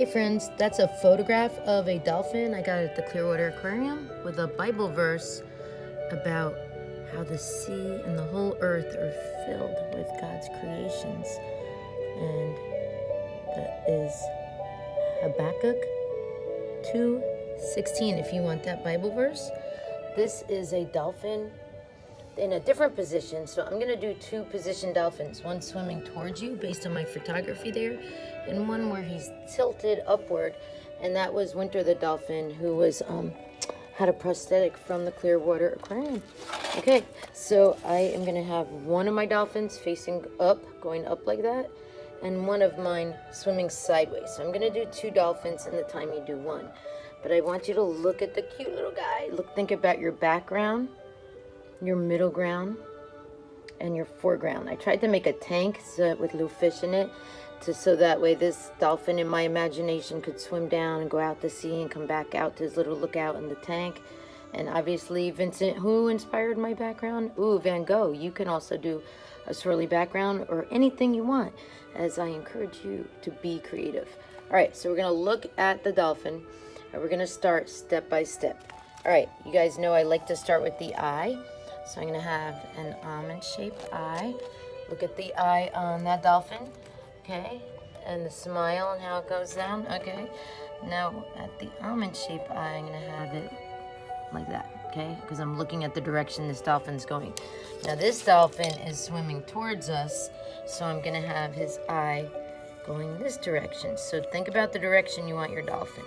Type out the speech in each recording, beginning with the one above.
Hey friends, that's a photograph of a dolphin I got at the Clearwater Aquarium with a Bible verse about how the sea and the whole earth are filled with God's creations. And that is Habakkuk 2:16 if you want that Bible verse. This is a dolphin in a different position, so I'm going to do two position dolphins, one swimming towards you based on my photography there, and one where he's tilted upward, and that was Winter the dolphin, who was had a prosthetic from the Clearwater Aquarium. Okay, so I am going to have one of my dolphins facing up, going up like that, and one of mine swimming sideways. So I'm going to do two dolphins in the time you do one, but I want you to look at the cute little guy. Think about your background, your middle ground, and your foreground. I tried to make a tank with little fish in it, so that way this dolphin in my imagination could swim down and go out to sea and come back out to his little lookout in the tank. And obviously Vincent, who inspired my background? Ooh, Van Gogh. You can also do a swirly background or anything you want, as I encourage you to be creative. All right, so we're gonna look at the dolphin, and we're gonna start step by step. All right, you guys know I like to start with the eye. So I'm going to have an almond-shaped eye. Look at the eye on that dolphin, okay? And the smile and how it goes down, okay? Now, at the almond-shaped eye, I'm going to have it like that, okay? Because I'm looking at the direction this dolphin's going. Now, this dolphin is swimming towards us, so I'm going to have his eye going this direction. So think about the direction you want your dolphin.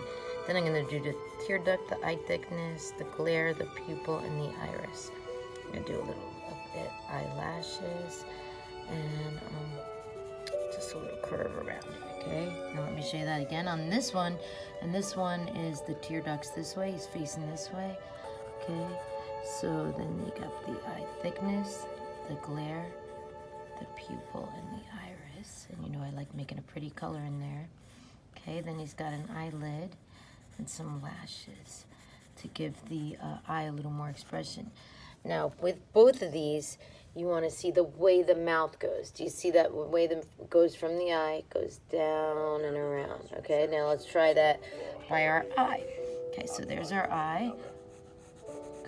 Then I'm going to do the tear duct, the eye thickness, the glare, the pupil, and the iris. I'm going to do a little bit eyelashes and just a little curve around it, okay? Now let me show you that again on this one. And this one is the tear ducts this way. He's facing this way, okay? So then you got the eye thickness, the glare, the pupil, and the iris. And you know I like making a pretty color in there. Okay, then he's got an eyelid and some lashes to give the eye a little more expression. Now, with both of these, you want to see the way the mouth goes. Do you see that way the goes from the eye, goes down and around? Okay, now let's try that by our eye. Okay, so there's our eye.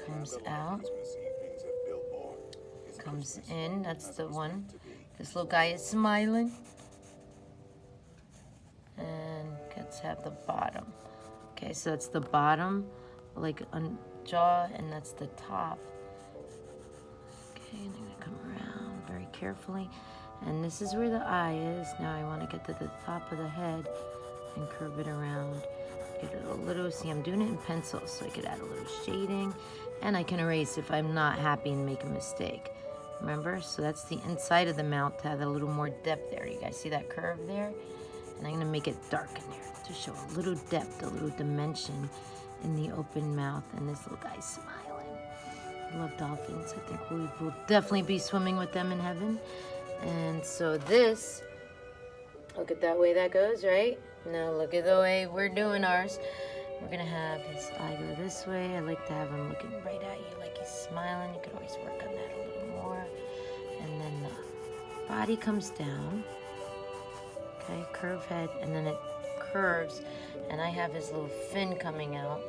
Comes out. Comes in. That's the one. This little guy is smiling. And let's have the bottom. Okay, so that's the bottom, like on jaw, and that's the top. Okay, and I'm going to come around very carefully. And this is where the eye is. Now I want to get to the top of the head and curve it around. Get it a little, see I'm doing it in pencil, so I could add a little shading. And I can erase if I'm not happy and make a mistake. Remember? So that's the inside of the mouth to have a little more depth there. You guys see that curve there? And I'm going to make it dark in there to show a little depth, a little dimension in the open mouth. And this little guy's smiling. I love dolphins. I think we will definitely be swimming with them in heaven. And so this, look at that way that goes, right? Now look at the way we're doing ours. We're going to have his eye go this way. I like to have him looking right at you like he's smiling. You could always work on that a little more. And then the body comes down. Okay, curve head, and then it curves, and I have his little fin coming out.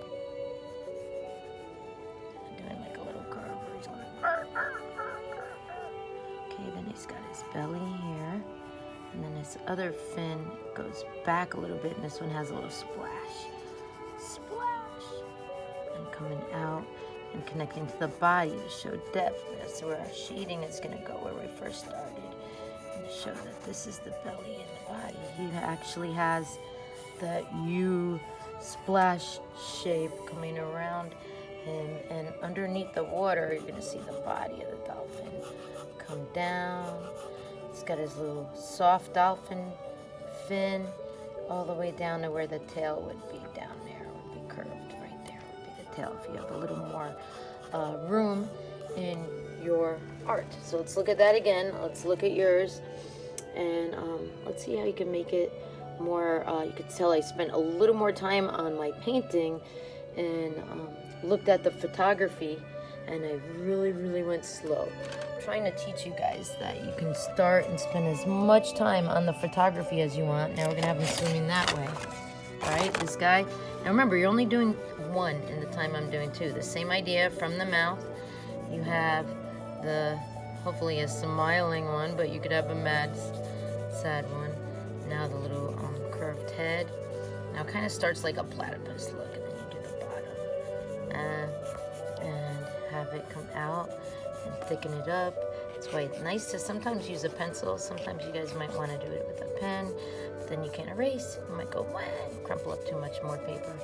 I'm doing like a little curve where he's going. Okay, then he's got his belly here, and then his other fin goes back a little bit, and this one has a little splash. Splash! And coming out and connecting to the body to show depth. That's where our shading is going to go, where we first started. To show that this is the belly and the body. He actually has that U splash shape coming around him, and underneath the water you're going to see the body of the dolphin come down. He's got his little soft dolphin fin all the way down to where the tail would be down there. It would be curved right there would be the tail if you have a little more room in your art. So let's look at that again. Let's look at yours, and let's see how you can make it more. You could tell I spent a little more time on my painting and looked at the photography, and I really went slow. I'm trying to teach you guys that you can start and spend as much time on the photography as you want. Now we're gonna have them swimming that way. this guy. Now remember, you're only doing one in the time I'm doing two. The same idea from the mouth. You have the, hopefully a smiling one, but you could have a mad, sad one. Now the little curved head. Now it kind of starts like a platypus look, and then you do the bottom. And have it come out and thicken it up. That's why it's nice to sometimes use a pencil. Sometimes you guys might want to do it with a pen, but then you can't erase. You might go, wah, crumple up too much more paper.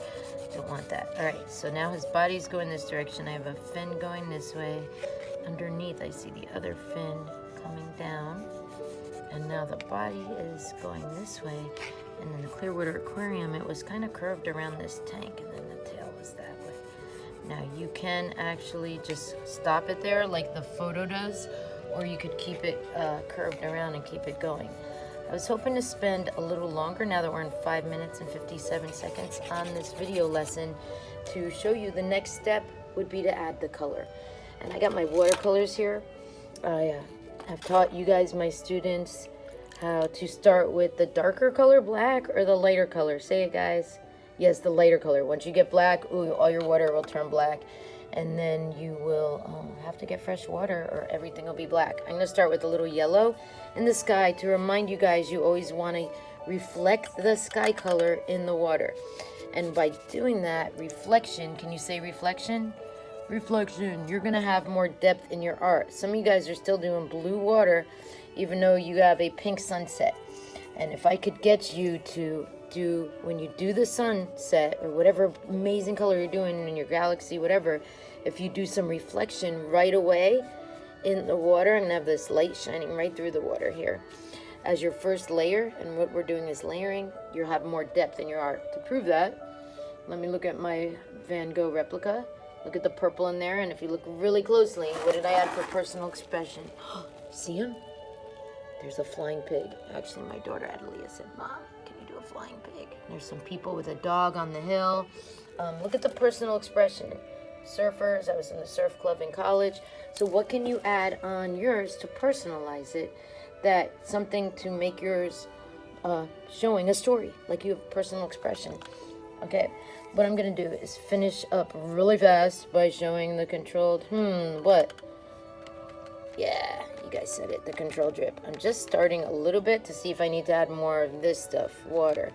Don't want that. All right, so now his body's going this direction. I have a fin going this way. Underneath, I see the other fin coming down. And now the body is going this way. And in the Clearwater Aquarium, it was kind of curved around this tank, and then the tail was that way. Now you can actually just stop it there like the photo does, or you could keep it curved around and keep it going. I was hoping to spend a little longer, now that we're in 5 minutes and 57 seconds on this video lesson, to show you the next step would be to add the color. And I got my watercolors here. I have taught you guys, my students, how to start with the darker color, black, or the lighter color. Say it, guys. Yes, the lighter color. Once you get black, ooh, all your water will turn black. And then you will have to get fresh water or everything will be black. I'm going to start with a little yellow in the sky to remind you guys you always want to reflect the sky color in the water. And by doing that, reflection, can you say reflection? Reflection. You're going to have more depth in your art. Some of you guys are still doing blue water even though you have a pink sunset. And if I could get you to do, when you do the sunset or whatever amazing color you're doing in your galaxy, whatever, if you do some reflection right away in the water, I'm gonna have this light shining right through the water here as your first layer, and what we're doing is layering, you'll have more depth in your art. To prove that, let me look at my Van Gogh replica. Look at the purple in there, and if you look really closely, what did I add for personal expression? See him? There's a flying pig. Actually, my daughter Adelia said, Mom, can you do a flying pig? There's some people with a dog on the hill. Look at the personal expression. Surfers, I was in the surf club in college. So what can you add on yours to personalize it? That something to make yours showing a story, like you have personal expression. Okay, what I'm gonna do is finish up really fast by showing the controlled, what? Yeah, you guys said it, the control drip. I'm just starting a little bit to see if I need to add more of this stuff, water.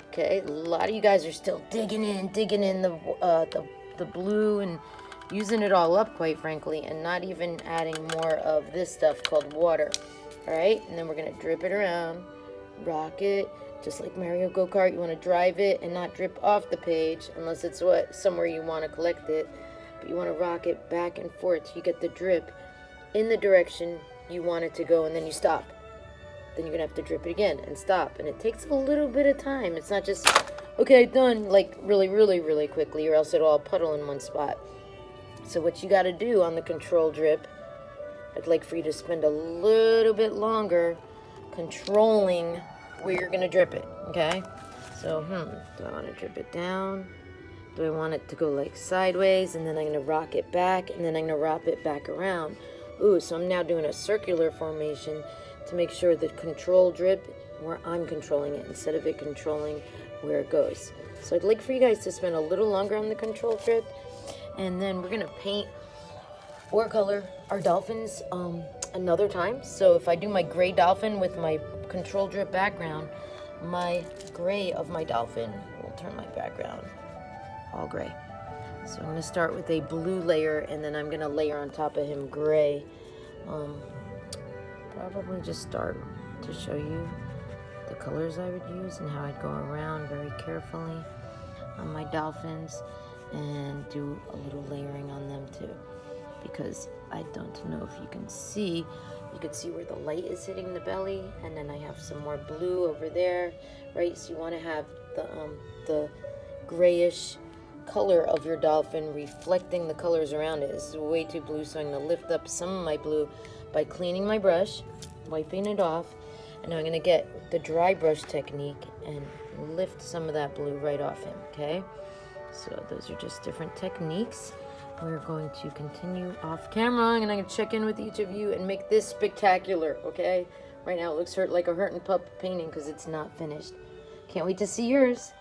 Okay, a lot of you guys are still digging in the blue and using it all up, quite frankly, and not even adding more of this stuff called water. All right, and then we're gonna drip it around, rock it, just like Mario Go-Kart. You wanna drive it and not drip off the page, unless it's somewhere you wanna collect it, but you wanna rock it back and forth so you get the drip in the direction you want it to go, and then you stop. Then you're gonna have to drip it again and stop, and it takes a little bit of time. It's not just, okay, done, like really, really, really quickly, or else it'll all puddle in one spot. So what you gotta do on the control drip, I'd like for you to spend a little bit longer controlling where you're gonna drip it, okay? So, do I wanna drip it down? Do I want it to go like sideways, and then I'm gonna rock it back, and then I'm gonna wrap it back around? Ooh, so I'm now doing a circular formation to make sure the control drip where I'm controlling it instead of it controlling where it goes. So I'd like for you guys to spend a little longer on the control drip, and then we're gonna paint or color our dolphins another time. So if I do my gray dolphin with my control drip background, my gray of my dolphin will turn my background all gray. So I'm going to start with a blue layer, and then I'm going to layer on top of him gray. Probably just start to show you the colors I would use and how I'd go around very carefully on my dolphins and do a little layering on them too. Because I don't know if you can see, you can see where the light is hitting the belly, and then I have some more blue over there, right? So you want to have the grayish color of your dolphin reflecting the colors around it. This is way too blue, so I'm going to lift up some of my blue by cleaning my brush, wiping it off, and now I'm going to get the dry brush technique and lift some of that blue right off him, okay? So those are just different techniques. We're going to continue off camera, and I'm going to check in with each of you and make this spectacular, okay? Right now it looks like a hurt and pup painting because it's not finished. Can't wait to see yours.